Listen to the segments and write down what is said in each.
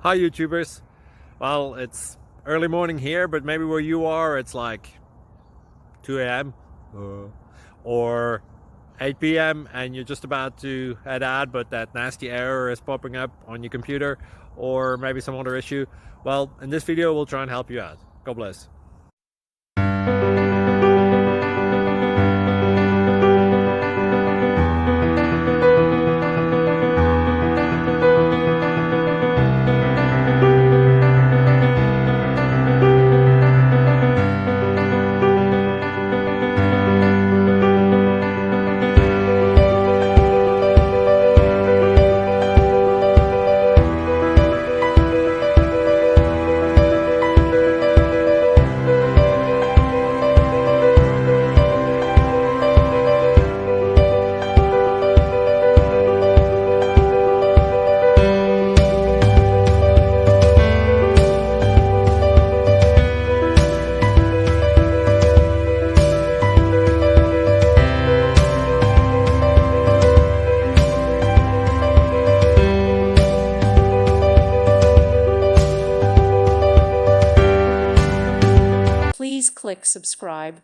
Hi YouTubers. Well, it's early morning here, but maybe where you are it's like 2 a.m. or 8 p.m. and you're just about to head out, but that nasty error is popping up on your computer, or maybe some other issue. Well, in this video we'll try and help you out. God bless. Please click subscribe.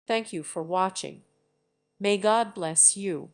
Thank you for watching. May God bless you.